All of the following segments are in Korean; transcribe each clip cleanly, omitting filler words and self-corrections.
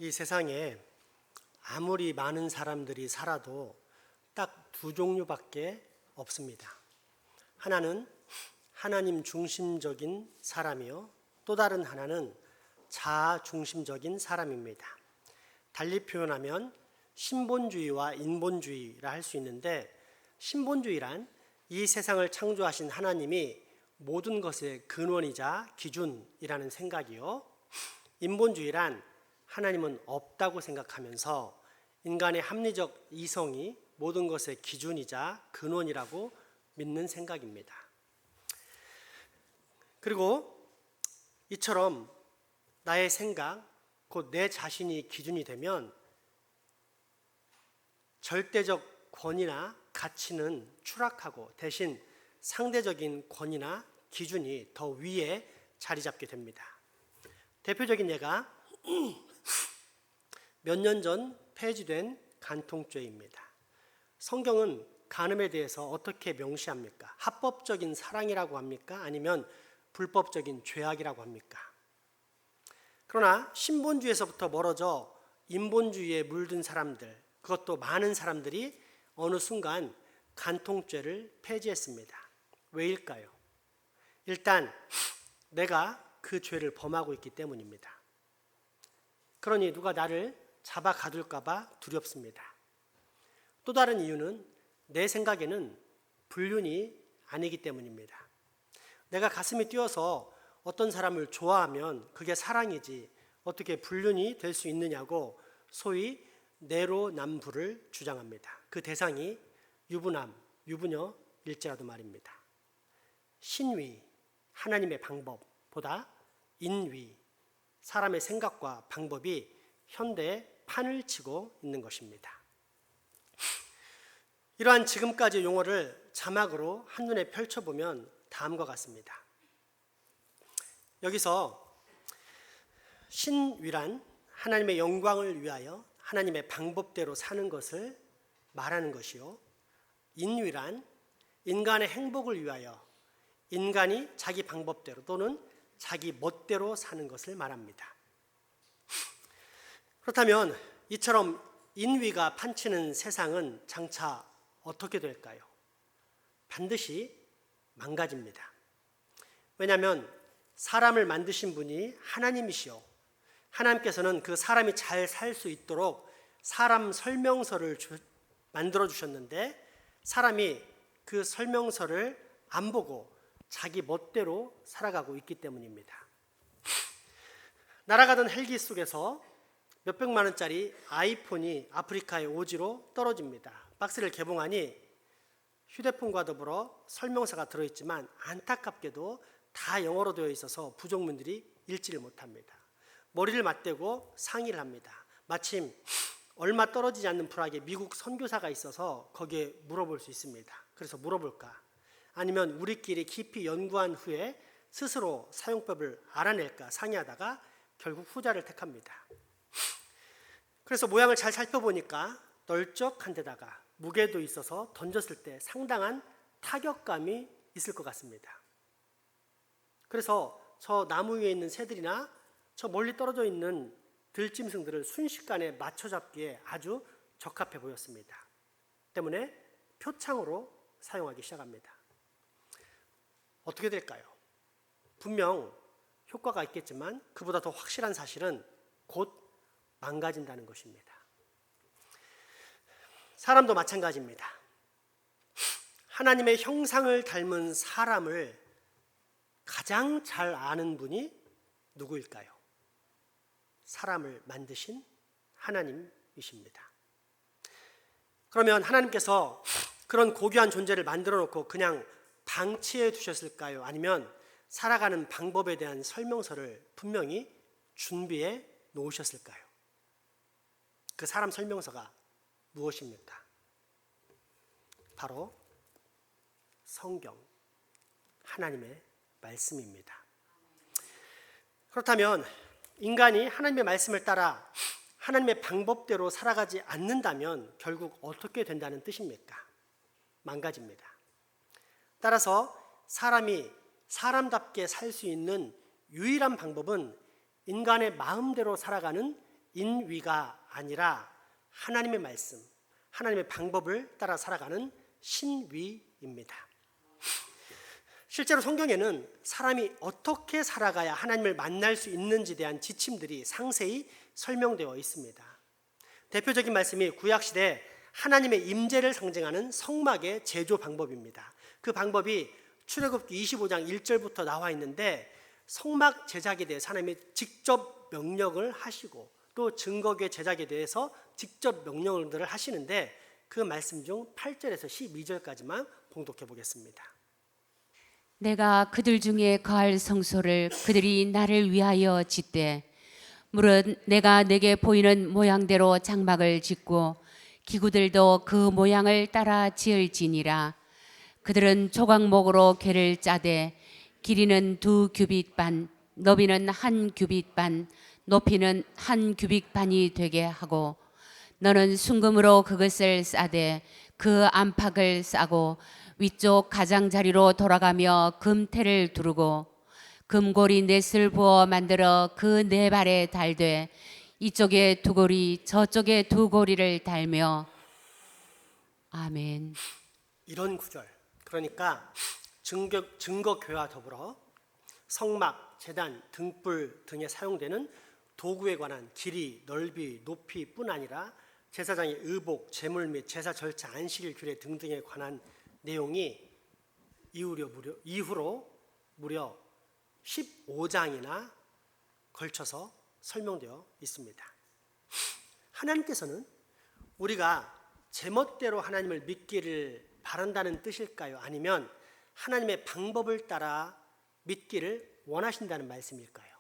이 세상에 아무리 많은 사람들이 살아도 딱 두 종류밖에 없습니다. 하나는 하나님 중심적인 사람이요, 또 다른 하나는 자아 중심적인 사람입니다. 달리 표현하면 신본주의와 인본주의라 할 수 있는데, 신본주의란 이 세상을 창조하신 하나님이 모든 것의 근원이자 기준이라는 생각이요, 인본주의란 하나님은 없다고 생각하면서 인간의 합리적 이성이 모든 것의 기준이자 근원이라고 믿는 생각입니다. 그리고 이처럼 나의 생각, 곧 내 자신이 기준이 되면 절대적 권위나 가치는 추락하고 대신 상대적인 권위나 기준이 더 위에 자리 잡게 됩니다. 대표적인 예가 몇 년 전 폐지된 간통죄입니다. 성경은 간음에 대해서 어떻게 명시합니까? 합법적인 사랑이라고 합니까? 아니면 불법적인 죄악이라고 합니까? 그러나 신본주의에서부터 멀어져 인본주의에 물든 사람들, 그것도 많은 사람들이 어느 순간 간통죄를 폐지했습니다. 왜일까요? 일단 내가 그 죄를 범하고 있기 때문입니다. 그러니 누가 나를 잡아 가둘까 봐 두렵습니다. 또 다른 이유는 내 생각에는 불륜이 아니기 때문입니다. 내가 가슴이 뛰어서 어떤 사람을 좋아하면 그게 사랑이지 어떻게 불륜이 될 수 있느냐고 소위 내로남불을 주장합니다. 그 대상이 유부남, 유부녀일지라도 말입니다. 신위, 하나님의 방법보다 인위, 사람의 생각과 방법이 현대에 판을 치고 있는 것입니다. 이러한 지금까지의 용어를 자막으로 한눈에 펼쳐보면 다음과 같습니다. 여기서 신위란 하나님의 영광을 위하여 하나님의 방법대로 사는 것을 말하는 것이요, 인위란 인간의 행복을 위하여 인간이 자기 방법대로 또는 자기 멋대로 사는 것을 말합니다. 그렇다면 이처럼 인위가 판치는 세상은 장차 어떻게 될까요? 반드시 망가집니다. 왜냐하면 사람을 만드신 분이 하나님이시오, 하나님께서는 그 사람이 잘 살 수 있도록 사람 설명서를 만들어 주셨는데 사람이 그 설명서를 안 보고 자기 멋대로 살아가고 있기 때문입니다. 날아가던 헬기 속에서 몇백만 원짜리 아이폰이 아프리카의 오지로 떨어집니다. 박스를 개봉하니 휴대폰과 더불어 설명서가 들어있지만 안타깝게도 다 영어로 되어 있어서 부족민들이 읽지를 못합니다. 머리를 맞대고 상의를 합니다. 마침 얼마 떨어지지 않는 불악에 미국 선교사가 있어서 거기에 물어볼 수 있습니다. 그래서 물어볼까? 아니면 우리끼리 깊이 연구한 후에 스스로 사용법을 알아낼까 상의하다가 결국 후자를 택합니다. 그래서 모양을 잘 살펴보니까 널쩍한 데다가 무게도 있어서 던졌을 때 상당한 타격감이 있을 것 같습니다. 그래서 저 나무 위에 있는 새들이나 저 멀리 떨어져 있는 들짐승들을 순식간에 맞춰 잡기에 아주 적합해 보였습니다. 때문에 표창으로 사용하기 시작합니다. 어떻게 될까요? 분명 효과가 있겠지만 그보다 더 확실한 사실은 곧 망가진다는 것입니다. 사람도 마찬가지입니다. 하나님의 형상을 닮은 사람을 가장 잘 아는 분이 누구일까요? 사람을 만드신 하나님이십니다. 그러면 하나님께서 그런 고귀한 존재를 만들어 놓고 그냥 방치해 두셨을까요? 아니면 살아가는 방법에 대한 설명서를 분명히 준비해 놓으셨을까요? 그 사람 설명서가 무엇입니까? 바로 성경, 하나님의 말씀입니다. 그렇다면 인간이 하나님의 말씀을 따라 하나님의 방법대로 살아가지 않는다면 결국 어떻게 된다는 뜻입니까? 망가집니다. 따라서 사람이 사람답게 살 수 있는 유일한 방법은 인간의 마음대로 살아가는 인위가 아니라 하나님의 말씀, 하나님의 방법을 따라 살아가는 신위입니다. 실제로 성경에는 사람이 어떻게 살아가야 하나님을 만날 수 있는지에 대한 지침들이 상세히 설명되어 있습니다. 대표적인 말씀이 구약시대 하나님의 임재를 상징하는 성막의 제조 방법입니다. 그 방법이 출애굽기 25장 1절부터 나와 있는데, 성막 제작에 대해 하나님이 직접 명령을 하시고 또 증거궤 제작에 대해서 직접 명령을 하시는데, 그 말씀 중 8절에서 12절까지만 봉독해 보겠습니다. 내가 그들 중에 거할 성소를 그들이 나를 위하여 짓되, 무릇 내가 내게 보이는 모양대로 장막을 짓고 기구들도 그 모양을 따라 지을지니라. 그들은 조각목으로 궤를 짜되 길이는 2규빗 반, 너비는 1규빗 반, 높이는 1규빗 반이 되게 하고, 너는 순금으로 그것을 싸되 그 안팎을 싸고 위쪽 가장자리로 돌아가며 금테를 두르고 금고리 넷을 부어 만들어 그 네 발에 달되 이쪽에 2고리 저쪽에 2고리를 달며. 아멘. 이런 구절, 그러니까 증거궤와 더불어 성막, 제단, 등불 등에 사용되는 도구에 관한 길이, 넓이, 높이뿐 아니라 제사장의 의복, 제물 및 제사 절차, 안식일 규례 등등에 관한 내용이 이후로 무려 15장이나 걸쳐서 설명되어 있습니다. 하나님께서는 우리가 제멋대로 하나님을 믿기를 바란다는 뜻일까요? 아니면 하나님의 방법을 따라 믿기를 원하신다는 말씀일까요?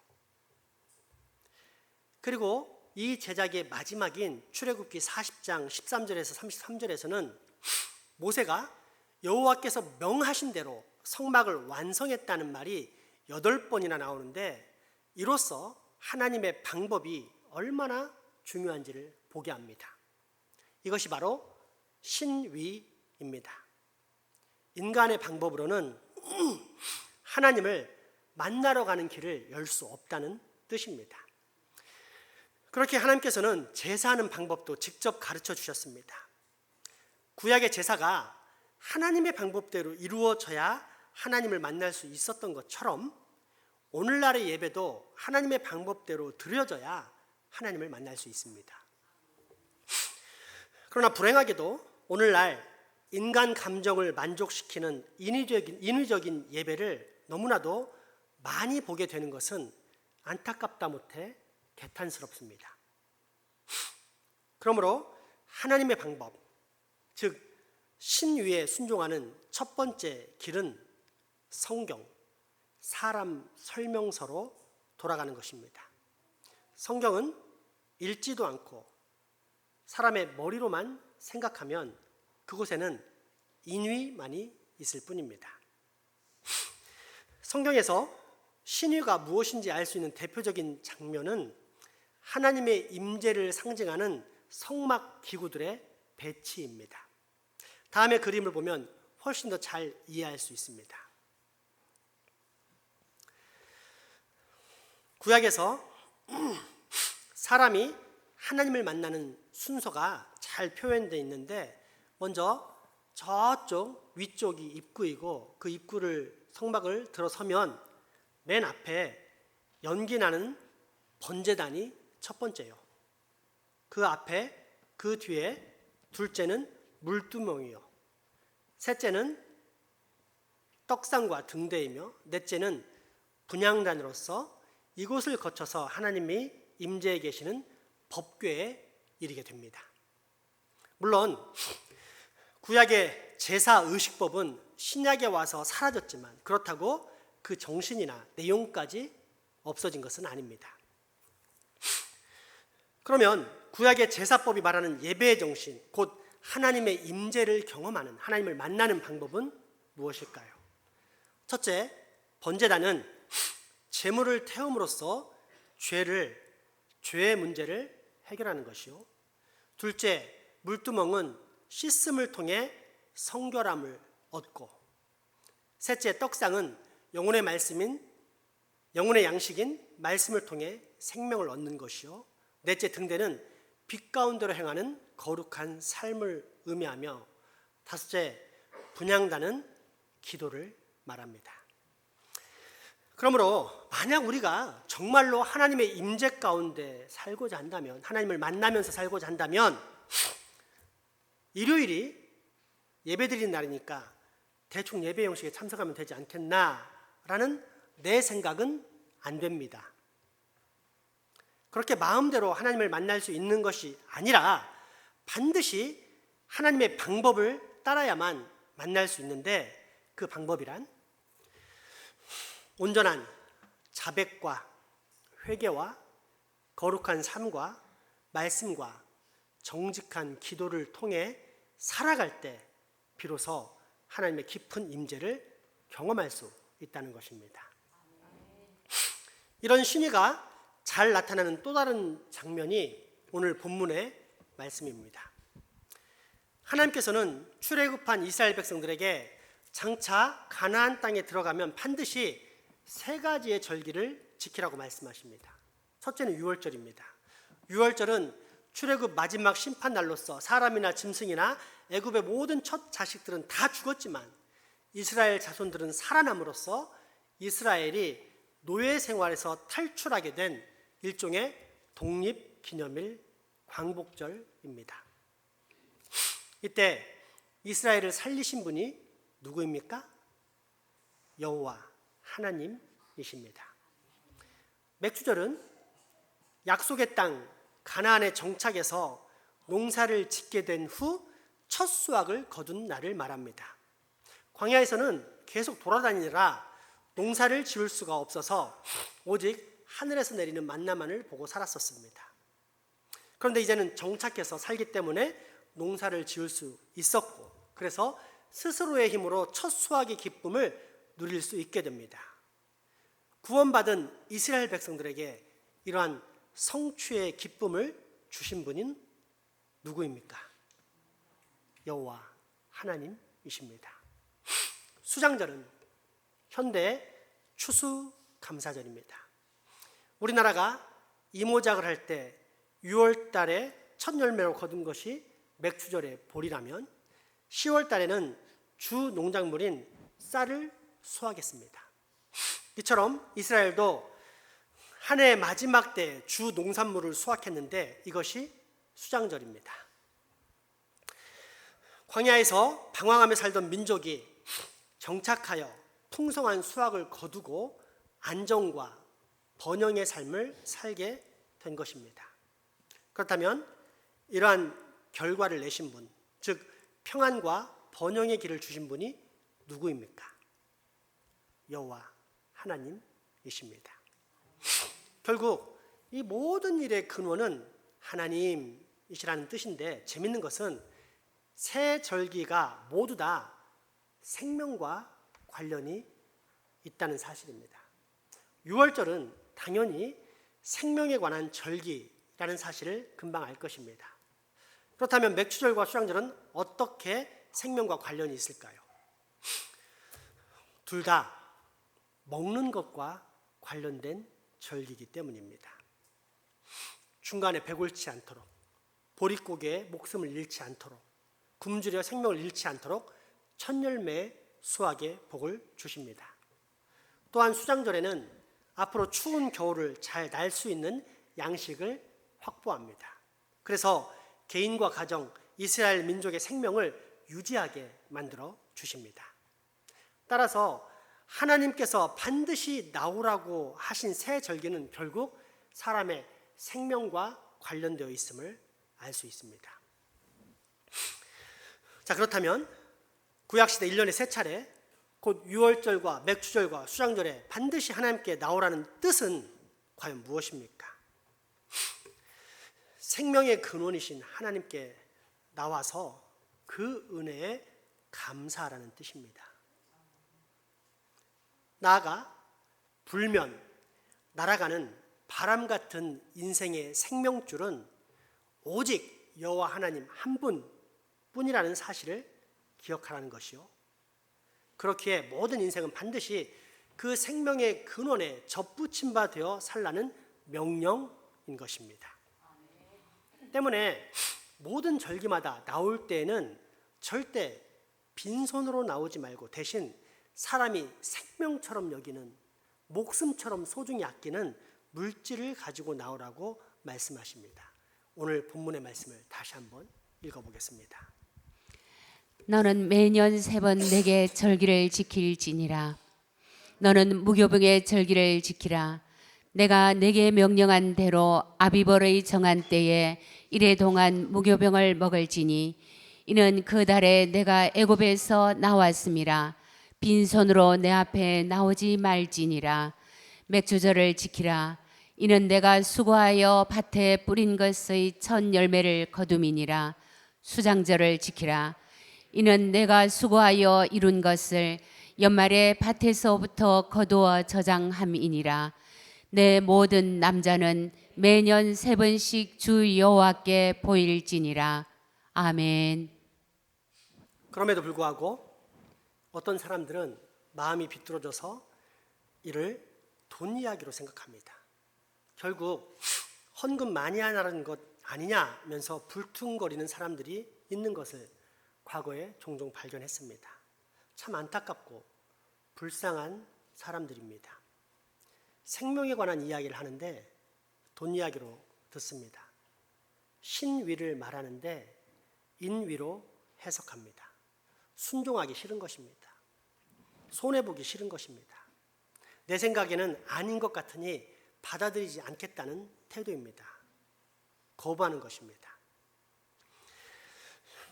그리고 이 제작의 마지막인 출애굽기 40장 13절에서 33절에서는 모세가 여호와께서 명하신 대로 성막을 완성했다는 말이 8번이나 나오는데, 이로써 하나님의 방법이 얼마나 중요한지를 보게 합니다. 이것이 바로 신위입니다. 인간의 방법으로는 하나님을 만나러 가는 길을 열 수 없다는 뜻입니다. 그렇게 하나님께서는 제사하는 방법도 직접 가르쳐 주셨습니다. 구약의 제사가 하나님의 방법대로 이루어져야 하나님을 만날 수 있었던 것처럼 오늘날의 예배도 하나님의 방법대로 드려져야 하나님을 만날 수 있습니다. 그러나 불행하게도 오늘날 인간 감정을 만족시키는 인위적인 예배를 너무나도 많이 보게 되는 것은 안타깝다 못해 개탄스럽습니다. 그러므로 하나님의 방법, 즉 신위에 순종하는 첫 번째 길은 성경, 사람 설명서로 돌아가는 것입니다. 성경은 읽지도 않고 사람의 머리로만 생각하면 그곳에는 인위만이 있을 뿐입니다. 성경에서 신위가 무엇인지 알 수 있는 대표적인 장면은 하나님의 임재를 상징하는 성막 기구들의 배치입니다. 다음의 그림을 보면 훨씬 더 잘 이해할 수 있습니다. 구약에서 사람이 하나님을 만나는 순서가 잘 표현되어 있는데, 먼저 저쪽 위쪽이 입구이고 그 입구를 성막을 들어서면 맨 앞에 연기나는 번제단이 첫 번째요. 그 앞에, 그 뒤에 둘째는 물두멍이요, 셋째는 떡상과 등대이며 넷째는 분향단으로서 이곳을 거쳐서 하나님이 임재해 계시는 법궤에 이르게 됩니다. 물론 구약의 제사 의식법은 신약에 와서 사라졌지만 그렇다고 그 정신이나 내용까지 없어진 것은 아닙니다. 그러면 구약의 제사법이 말하는 예배의 정신, 곧 하나님의 임재를 경험하는, 하나님을 만나는 방법은 무엇일까요? 첫째, 번제단은 제물을 태움으로써 죄의 문제를 해결하는 것이요. 둘째, 물두멍은 씻음을 통해 성결함을 얻고, 셋째, 떡상은 영혼의 양식인 말씀을 통해 생명을 얻는 것이요. 넷째 등대는 빛 가운데로 행하는 거룩한 삶을 의미하며 다섯째 분향단은 기도를 말합니다. 그러므로 만약 우리가 정말로 하나님의 임재 가운데 살고자 한다면, 하나님을 만나면서 살고자 한다면 일요일이 예배드리는 날이니까 대충 예배 형식에 참석하면 되지 않겠나라는 내 생각은 안 됩니다. 그렇게 마음대로 하나님을 만날 수 있는 것이 아니라 반드시 하나님의 방법을 따라야만 만날 수 있는데, 그 방법이란 온전한 자백과 회개와 거룩한 삶과 말씀과 정직한 기도를 통해 살아갈 때 비로소 하나님의 깊은 임재를 경험할 수 있다는 것입니다. 이런 신의가 잘 나타나는 또 다른 장면이 오늘 본문의 말씀입니다. 하나님께서는 출애굽한 이스라엘 백성들에게 장차 가나안 땅에 들어가면 반드시 세 가지의 절기를 지키라고 말씀하십니다. 첫째는 유월절입니다. 유월절은 출애굽 마지막 심판날로서 사람이나 짐승이나 애굽의 모든 첫 자식들은 다 죽었지만 이스라엘 자손들은 살아남으로써 이스라엘이 노예 생활에서 탈출하게 된 일종의 독립기념일 광복절입니다. 이때 이스라엘을 살리신 분이 누구입니까? 여호와 하나님이십니다. 맥주절은 약속의 땅 가나안에 정착해서 농사를 짓게 된 후 첫 수확을 거둔 날을 말합니다. 광야에서는 계속 돌아다니느라 농사를 지을 수가 없어서 오직 하늘에서 내리는 만나만을 보고 살았었습니다. 그런데 이제는 정착해서 살기 때문에 농사를 지을 수 있었고, 그래서 스스로의 힘으로 첫 수확의 기쁨을 누릴 수 있게 됩니다. 구원받은 이스라엘 백성들에게 이러한 성취의 기쁨을 주신 분인 누구입니까? 여호와 하나님이십니다. 수장절은 현대 추수감사절입니다. 우리나라가 이모작을 할 때 6월 달에 첫 열매로 거둔 것이 맥주절의 보리라면 10월 달에는 주 농작물인 쌀을 수확했습니다. 이처럼 이스라엘도 한 해의 마지막 때 주 농산물을 수확했는데 이것이 수장절입니다. 광야에서 방황하며 살던 민족이 정착하여 풍성한 수확을 거두고 안정과 번영의 삶을 살게 된 것입니다. 그렇다면 이러한 결과를 내신 분, 즉 평안과 번영의 길을 주신 분이 누구입니까? 여호와 하나님이십니다. 결국 이 모든 일의 근원은 하나님이시라는 뜻인데, 재밌는 것은 세 절기가 모두 다 생명과 관련이 있다는 사실입니다. 유월절은 당연히 생명에 관한 절기라는 사실을 금방 알 것입니다. 그렇다면 맥주절과 수장절은 어떻게 생명과 관련이 있을까요? 둘 다 먹는 것과 관련된 절기이기 때문입니다. 중간에 배 곪지 않도록, 보릿고개에 목숨을 잃지 않도록, 굶주려 생명을 잃지 않도록 첫 열매 수확의 복을 주십니다. 또한 수장절에는 앞으로 추운 겨울을 잘 날 수 있는 양식을 확보합니다. 그래서 개인과 가정, 이스라엘 민족의 생명을 유지하게 만들어 주십니다. 따라서 하나님께서 반드시 나오라고 하신 새 절기는 결국 사람의 생명과 관련되어 있음을 알 수 있습니다. 자, 그렇다면 구약시대 1년에 세 차례, 곧 유월절과 맥주절과 수장절에 반드시 하나님께 나오라는 뜻은 과연 무엇입니까? 생명의 근원이신 하나님께 나와서 그 은혜에 감사하라는 뜻입니다. 나아가 불면 날아가는 바람 같은 인생의 생명줄은 오직 여호와 하나님 한 분뿐이라는 사실을 기억하라는 것이요, 그렇기에 모든 인생은 반드시 그 생명의 근원에 접붙임 바 되어 살라는 명령인 것입니다. 때문에 모든 절기마다 나올 때에는 절대 빈손으로 나오지 말고 대신 사람이 생명처럼 여기는, 목숨처럼 소중히 아끼는 물질을 가지고 나오라고 말씀하십니다. 오늘 본문의 말씀을 다시 한번 읽어보겠습니다. 너는 매년 3번 내게 절기를 지킬지니라. 너는 무교병의 절기를 지키라. 내가 내게 명령한 대로 아비벌의 정한 때에 이래 동안 무교병을 먹을지니 이는 그 달에 내가 애굽에서 나왔음이라. 빈손으로 내 앞에 나오지 말지니라. 맥주절을 지키라. 이는 내가 수고하여 밭에 뿌린 것의 첫 열매를 거둠이니라. 수장절을 지키라. 이는 내가 수고하여 이룬 것을 연말에 밭에서부터 거두어 저장함이니라. 내 모든 남자는 매년 3번씩 주 여호와께 보일지니라. 아멘. 그럼에도 불구하고 어떤 사람들은 마음이 비뚤어져서 이를 돈 이야기로 생각합니다. 결국 헌금 많이 하라는 것 아니냐면서 불퉁거리는 사람들이 있는 것을 과거에 종종 발견했습니다. 참 안타깝고 불쌍한 사람들입니다. 생명에 관한 이야기를 하는데 돈 이야기로 듣습니다. 신위를 말하는데 인위로 해석합니다. 순종하기 싫은 것입니다. 손해보기 싫은 것입니다. 내 생각에는 아닌 것 같으니 받아들이지 않겠다는 태도입니다. 거부하는 것입니다.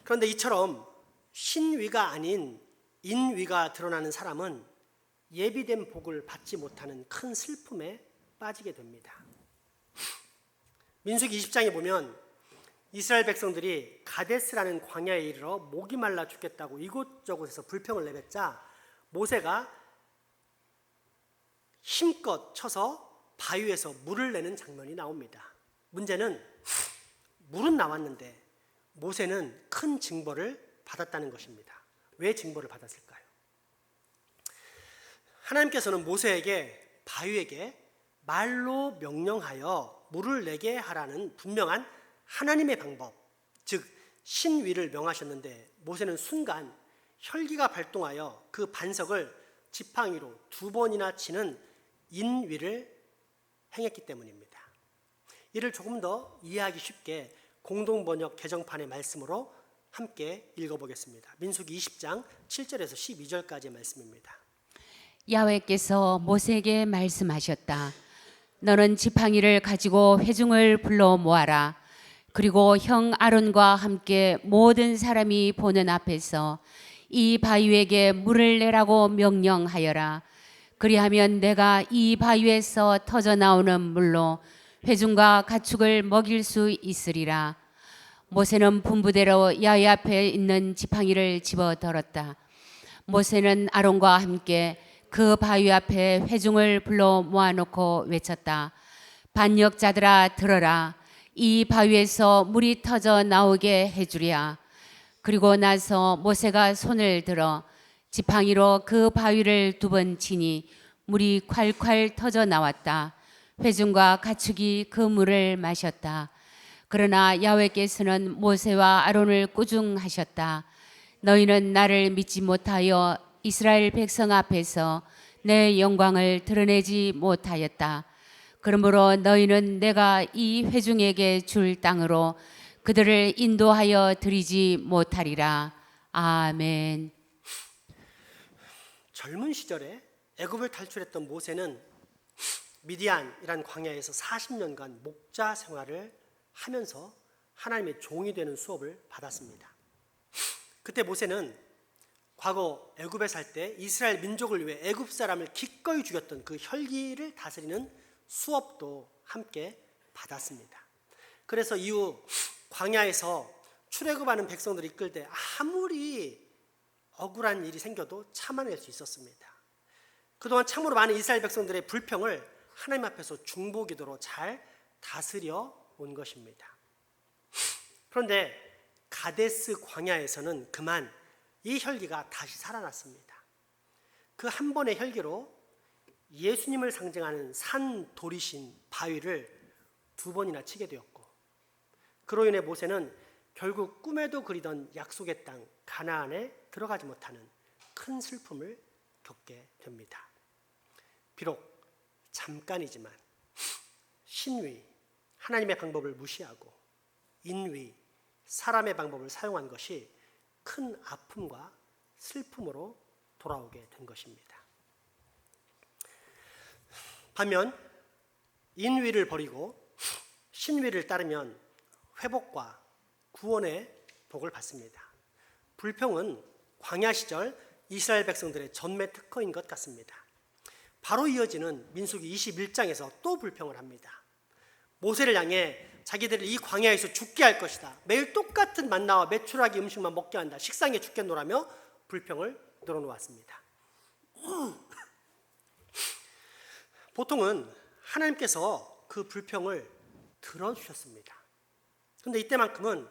그런데 이처럼 신위가 아닌 인위가 드러나는 사람은 예비된 복을 받지 못하는 큰 슬픔에 빠지게 됩니다. 민수기 20장에 보면 이스라엘 백성들이 가데스라는 광야에 이르러 목이 말라 죽겠다고 이곳저곳에서 불평을 내뱉자 모세가 힘껏 쳐서 바위에서 물을 내는 장면이 나옵니다. 문제는 물은 나왔는데 모세는 큰 징벌을 받았다는 것입니다. 왜 징벌을 받았을까요? 하나님께서는 모세에게 바위에게 말로 명령하여 물을 내게 하라는 분명한 하나님의 방법, 즉 신위를 명하셨는데 모세는 순간 혈기가 발동하여 그 반석을 지팡이로 2번이나 치는 인위를 행했기 때문입니다. 이를 조금 더 이해하기 쉽게 공동번역 개정판의 말씀으로 함께 읽어보겠습니다. 민수기 20장 7절에서 12절까지의 말씀입니다. 야훼께서 모세에게 말씀하셨다. 너는 지팡이를 가지고 회중을 불러 모아라. 그리고 형 아론과 함께 모든 사람이 보는 앞에서 이 바위에게 물을 내라고 명령하여라. 그리하면 내가 이 바위에서 터져 나오는 물로 회중과 가축을 먹일 수 있으리라. 모세는 분부대로 야훼 앞에 있는 지팡이를 집어 들었다. 모세는 아론과 함께 그 바위 앞에 회중을 불러 모아놓고 외쳤다. 반역자들아 들어라. 이 바위에서 물이 터져 나오게 해주랴. 그리고 나서 모세가 손을 들어 지팡이로 그 바위를 2번 치니 물이 콸콸 터져 나왔다. 회중과 가축이 그 물을 마셨다. 그러나 야훼께서는 모세와 아론을 꾸중하셨다. 너희는 나를 믿지 못하여 이스라엘 백성 앞에서 내 영광을 드러내지 못하였다. 그러므로 너희는 내가 이 회중에게 줄 땅으로 그들을 인도하여 드리지 못하리라. 아멘. 젊은 시절에 애굽을 탈출했던 모세는 미디안이란 광야에서 40년간 목자 생활을 하면서 하나님의 종이 되는 수업을 받았습니다. 그때 모세는 과거 애굽에 살 때 이스라엘 민족을 위해 애굽 사람을 기꺼이 죽였던 그 혈기를 다스리는 수업도 함께 받았습니다. 그래서 이후 광야에서 출애굽하는 백성들을 이끌 때 아무리 억울한 일이 생겨도 참아낼 수 있었습니다. 그동안 참으로 많은 이스라엘 백성들의 불평을 하나님 앞에서 중보기도로 잘 다스려 온 것입니다. 그런데 가데스 광야에서는 그만 이 혈기가 다시 살아났습니다. 그 한 번의 혈기로 예수님을 상징하는 산 돌이신 바위를 2번이나 치게 되었고 그로 인해 모세는 결국 꿈에도 그리던 약속의 땅 가나안에 들어가지 못하는 큰 슬픔을 겪게 됩니다. 비록 잠깐이지만 신위, 하나님의 방법을 무시하고 인위, 사람의 방법을 사용한 것이 큰 아픔과 슬픔으로 돌아오게 된 것입니다. 반면 인위를 버리고 신위를 따르면 회복과 구원의 복을 받습니다. 불평은 광야 시절 이스라엘 백성들의 전매 특허인 것 같습니다. 바로 이어지는 민수기 21장에서 또 불평을 합니다. 모세를 향해 자기들을 이 광야에서 죽게 할 것이다. 매일 똑같은 만나와 메추라기 음식만 먹게 한다. 식상에 죽겠노라며 불평을 늘어놓았습니다. 보통은 하나님께서 그 불평을 들어주셨습니다. 그런데 이때만큼은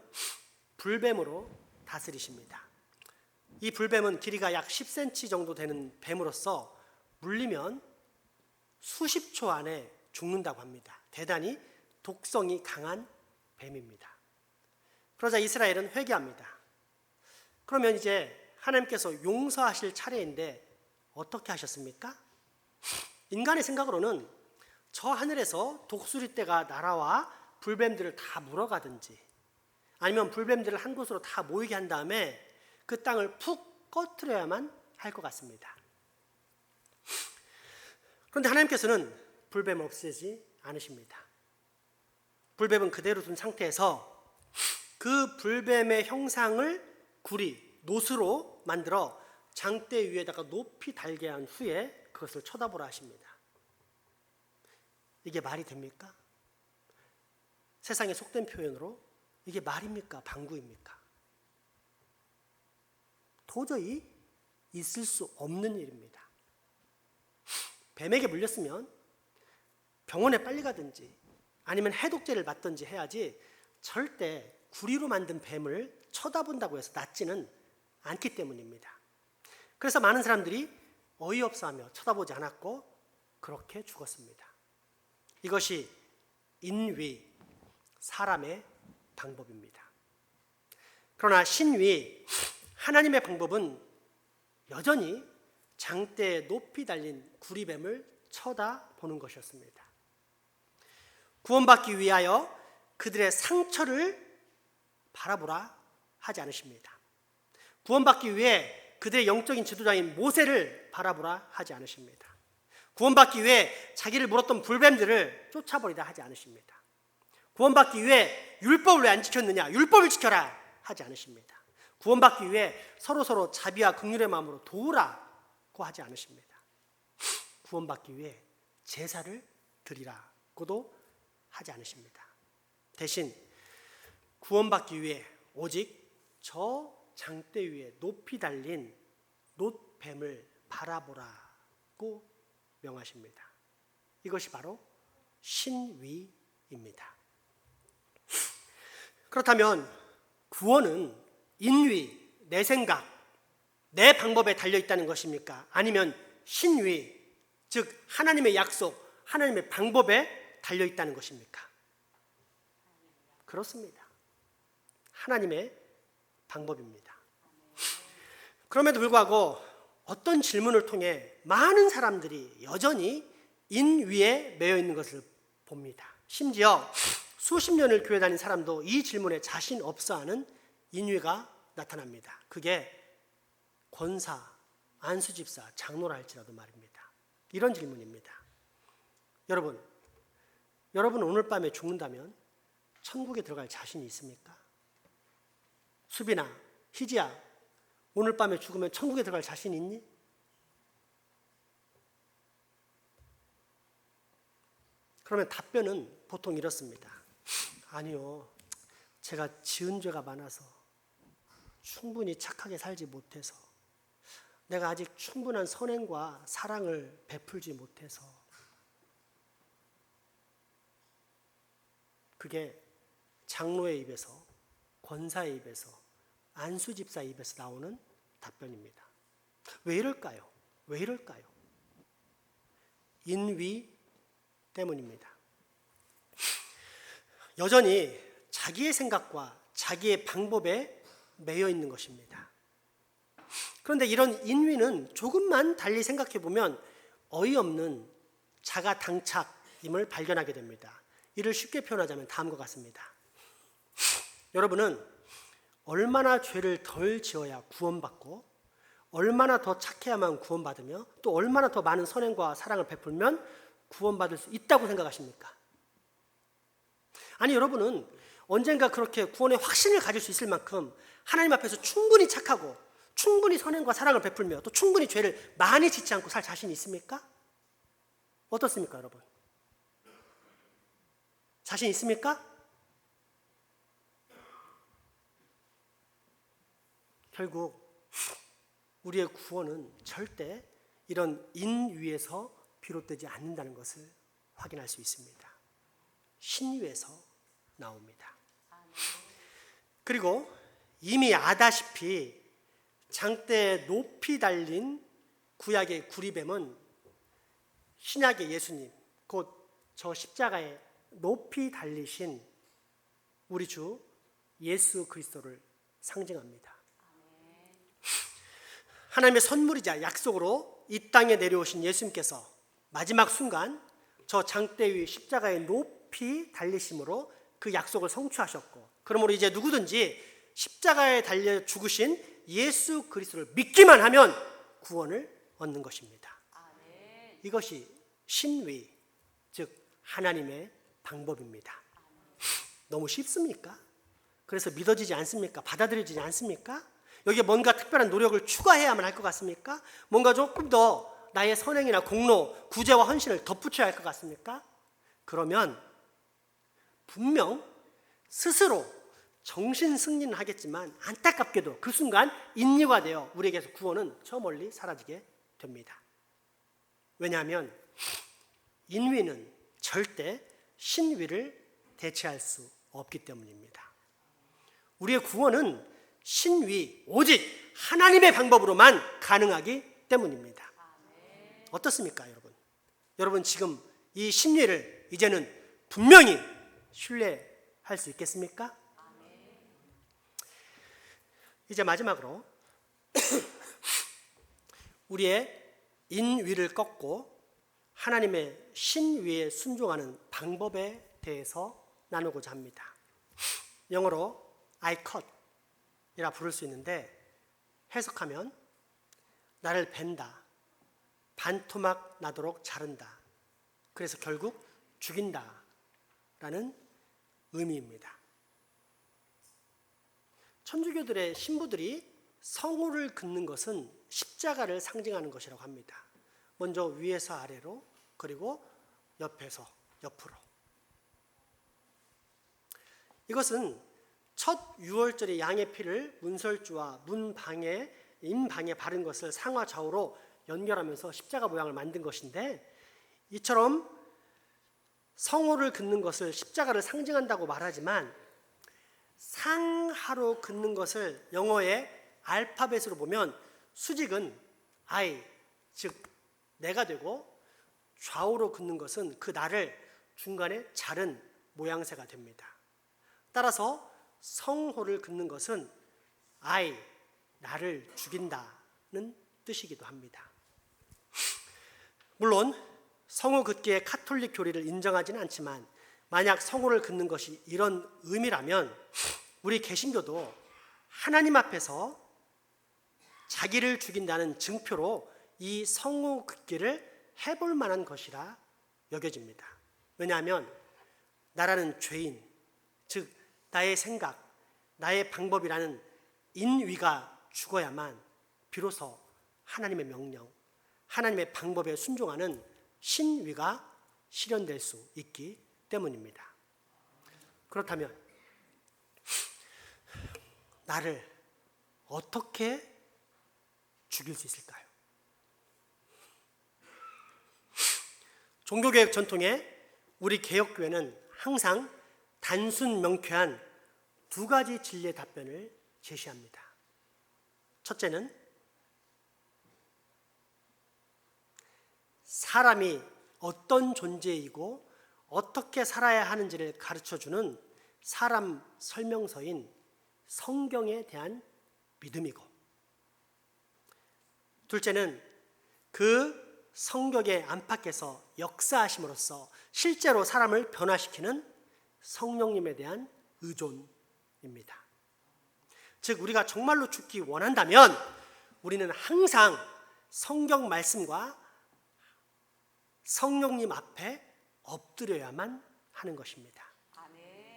불뱀으로 다스리십니다. 이 불뱀은 길이가 약 10cm 정도 되는 뱀으로서 물리면 수십 초 안에 죽는다고 합니다. 대단히 독성이 강한 뱀입니다. 그러자 이스라엘은 회개합니다. 그러면 이제 하나님께서 용서하실 차례인데 어떻게 하셨습니까? 인간의 생각으로는 저 하늘에서 독수리떼가 날아와 불뱀들을 다 물어가든지 아니면 불뱀들을 한 곳으로 다 모이게 한 다음에 그 땅을 푹 꺼트려야만 할 것 같습니다. 그런데 하나님께서는 불뱀을 없애지 않으십니다. 불뱀은 그대로 둔 상태에서 그 불뱀의 형상을 구리, 노스로 만들어 장대 위에다가 높이 달게 한 후에 그것을 쳐다보라 하십니다. 이게 말이 됩니까? 세상의 속된 표현으로 이게 말입니까? 방구입니까? 도저히 있을 수 없는 일입니다. 뱀에게 물렸으면 병원에 빨리 가든지 아니면 해독제를 맞든지 해야지 절대 구리로 만든 뱀을 쳐다본다고 해서 낫지는 않기 때문입니다. 그래서 많은 사람들이 어이없어하며 쳐다보지 않았고 그렇게 죽었습니다. 이것이 인위, 사람의 방법입니다. 그러나 신위, 하나님의 방법은 여전히 장대에 높이 달린 구리뱀을 쳐다보는 것이었습니다. 구원받기 위하여 그들의 상처를 바라보라 하지 않으십니다. 구원받기 위해 그들의 영적인 지도자인 모세를 바라보라 하지 않으십니다. 구원받기 위해 자기를 물었던 불뱀들을 쫓아버리다 하지 않으십니다. 구원받기 위해 율법을 왜 안 지켰느냐? 율법을 지켜라 하지 않으십니다. 구원받기 위해 서로 자비와 긍휼의 마음으로 도우라고 하지 않으십니다. 구원받기 위해 제사를 드리라고도 하지 않으십니다. 대신 구원받기 위해 오직 저 장대 위에 높이 달린 놋뱀을 바라보라고 명하십니다. 이것이 바로 신위입니다. 그렇다면 구원은 인위, 내 생각, 내 방법에 달려있다는 것입니까? 아니면 신위, 즉 하나님의 약속, 하나님의 방법에 달려있다는 것입니까? 그렇습니다. 하나님의 방법입니다. 그럼에도 불구하고 어떤 질문을 통해 많은 사람들이 여전히 인위에 매여 있는 것을 봅니다. 심지어 수십 년을 교회 다닌 사람도 이 질문에 자신 없어하는 인위가 나타납니다. 그게 권사, 안수집사, 장로라 할지라도 말입니다. 이런 질문입니다. 여러분 오늘 밤에 죽는다면 천국에 들어갈 자신이 있습니까? 수빈아, 희지야, 오늘 밤에 죽으면 천국에 들어갈 자신 있니? 그러면 답변은 보통 이렇습니다. 아니요, 제가 지은 죄가 많아서 충분히 착하게 살지 못해서 내가 아직 충분한 선행과 사랑을 베풀지 못해서 그게 장로의 입에서, 권사의 입에서, 안수집사 입에서 나오는 답변입니다. 왜 이럴까요? 왜 이럴까요? 인위 때문입니다. 여전히 자기의 생각과 자기의 방법에 매여 있는 것입니다. 그런데 이런 인위는 조금만 달리 생각해 보면 어이없는 자가 당착임을 발견하게 됩니다. 이를 쉽게 표현하자면 다음과 같습니다. 여러분은 얼마나 죄를 덜 지어야 구원받고 얼마나 더 착해야만 구원받으며 또 얼마나 더 많은 선행과 사랑을 베풀면 구원받을 수 있다고 생각하십니까? 아니, 여러분은 언젠가 그렇게 구원의 확신을 가질 수 있을 만큼 하나님 앞에서 충분히 착하고 충분히 선행과 사랑을 베풀며 또 충분히 죄를 많이 짓지 않고 살 자신이 있습니까? 어떻습니까, 여러분? 자신 있습니까? 결국 우리의 구원은 절대 이런 인위에서 비롯되지 않는다는 것을 확인할 수 있습니다. 신위에서 나옵니다. 그리고 이미 아다시피 장대에 높이 달린 구약의 구리뱀은 신약의 예수님, 곧 저 십자가에 높이 달리신 우리 주 예수 그리스도를 상징합니다. 하나님의 선물이자 약속으로 이 땅에 내려오신 예수님께서 마지막 순간 저 장대 위 십자가에 높이 달리심으로 그 약속을 성취하셨고, 그러므로 이제 누구든지 십자가에 달려 죽으신 예수 그리스도를 믿기만 하면 구원을 얻는 것입니다. 이것이 신위, 즉 하나님의 방법입니다. 너무 쉽습니까? 그래서 믿어지지 않습니까? 받아들여지지 않습니까? 여기에 뭔가 특별한 노력을 추가해야만 할 것 같습니까? 뭔가 조금 더 나의 선행이나 공로, 구제와 헌신을 덧붙여야 할 것 같습니까? 그러면 분명 스스로 정신 승리는 하겠지만 안타깝게도 그 순간 인류가 되어 우리에게서 구원은 저 멀리 사라지게 됩니다. 왜냐하면 인위는 절대 신위를 대체할 수 없기 때문입니다. 우리의 구원은 신위, 오직 하나님의 방법으로만 가능하기 때문입니다. 어떻습니까, 여러분? 여러분 지금 이 신위를 이제는 분명히 신뢰할 수 있겠습니까? 이제 마지막으로 우리의 인위를 꺾고 하나님의 신위에 순종하는 방법에 대해서 나누고자 합니다. 영어로 I cut 이라 부를 수 있는데 해석하면 나를 벤다, 반토막 나도록 자른다, 그래서 결국 죽인다 라는 의미입니다. 천주교들의 신부들이 성호를 긋는 것은 십자가를 상징하는 것이라고 합니다. 먼저 위에서 아래로, 그리고 옆에서 옆으로. 이것은 첫 유월절의 양의 피를 문설주와 인방에 바른 것을 상하 좌우로 연결하면서 십자가 모양을 만든 것인데, 이처럼 성호를 긋는 것을 십자가를 상징한다고 말하지만 상하로 긋는 것을 영어의 알파벳으로 보면 수직은 I, 즉 내가 되고, 좌우로 긋는 것은 그 나를 중간에 자른 모양새가 됩니다. 따라서 성호를 긋는 것은 I, 나를 죽인다는 뜻이기도 합니다. 물론 성호 긋기의 카톨릭 교리를 인정하지는 않지만 만약 성호를 긋는 것이 이런 의미라면 우리 개신교도 하나님 앞에서 자기를 죽인다는 증표로 이 성호 긋기를 해볼 만한 것이라 여겨집니다. 왜냐하면 나라는 죄인, 즉 나의 생각, 나의 방법이라는 인위가 죽어야만 비로소 하나님의 명령, 하나님의 방법에 순종하는 신위가 실현될 수 있기 때문입니다. 그렇다면 나를 어떻게 죽일 수 있을까요? 종교개혁 전통에 우리 개혁교회는 항상 단순 명쾌한 두 가지 진리의 답변을 제시합니다. 첫째는 사람이 어떤 존재이고 어떻게 살아야 하는지를 가르쳐주는 사람 설명서인 성경에 대한 믿음이고, 둘째는 그 성경의 안팎에서 역사하심으로써 실제로 사람을 변화시키는 성령님에 대한 의존입니다. 즉 우리가 정말로 죽기 원한다면 우리는 항상 성경 말씀과 성령님 앞에 엎드려야만 하는 것입니다.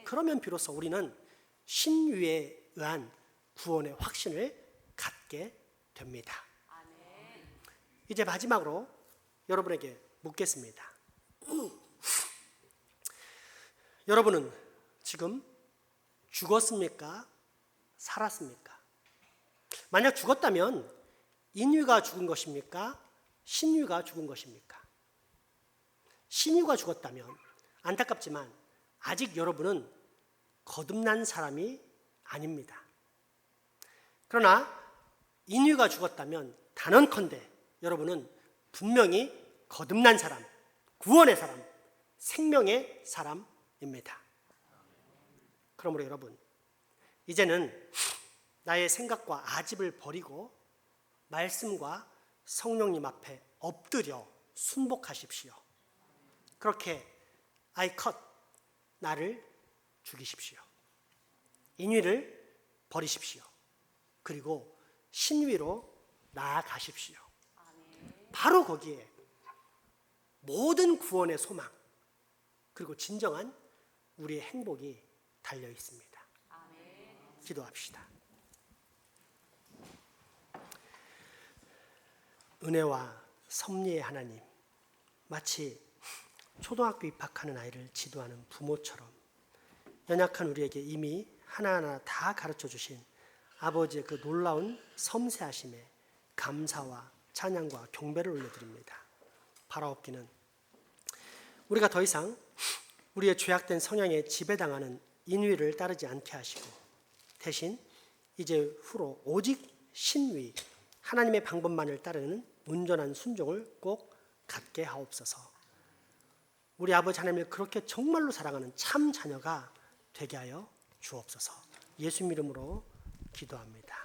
그러면 비로소 우리는 신유에 의한 구원의 확신을 갖게 됩니다. 이제 마지막으로 여러분에게 묻겠습니다. 여러분은 지금 죽었습니까? 살았습니까? 만약 죽었다면 인유가 죽은 것입니까? 신유가 죽은 것입니까? 신유가 죽었다면 안타깝지만 아직 여러분은 거듭난 사람이 아닙니다. 그러나 인유가 죽었다면 단언컨대 여러분은 분명히 거듭난 사람, 구원의 사람, 생명의 사람입니다. 그러므로 여러분, 이제는 나의 생각과 아집을 버리고 말씀과 성령님 앞에 엎드려 순복하십시오. 그렇게 I cut, 나를 죽이십시오. 인위를 버리십시오. 그리고 신위로 나아가십시오. 바로 거기에 모든 구원의 소망, 그리고 진정한 우리의 행복이 달려 있습니다. 기도합시다. 은혜와 섭리의 하나님, 마치 초등학교 입학하는 아이를 지도하는 부모처럼 연약한 우리에게 이미 하나하나 다 가르쳐 주신 아버지의 그 놀라운 섬세하심에 감사와 찬양과 경배를 올려드립니다. 바라옵기는 우리가 더 이상 우리의 죄악된 성향에 지배당하는 인위를 따르지 않게 하시고 대신 이제 후로 오직 신위, 하나님의 방법만을 따르는 온전한 순종을 꼭 갖게 하옵소서. 우리 아버지 하나님을 그렇게 정말로 사랑하는 참 자녀가 되게 하여 주옵소서. 예수 이름으로 기도합니다.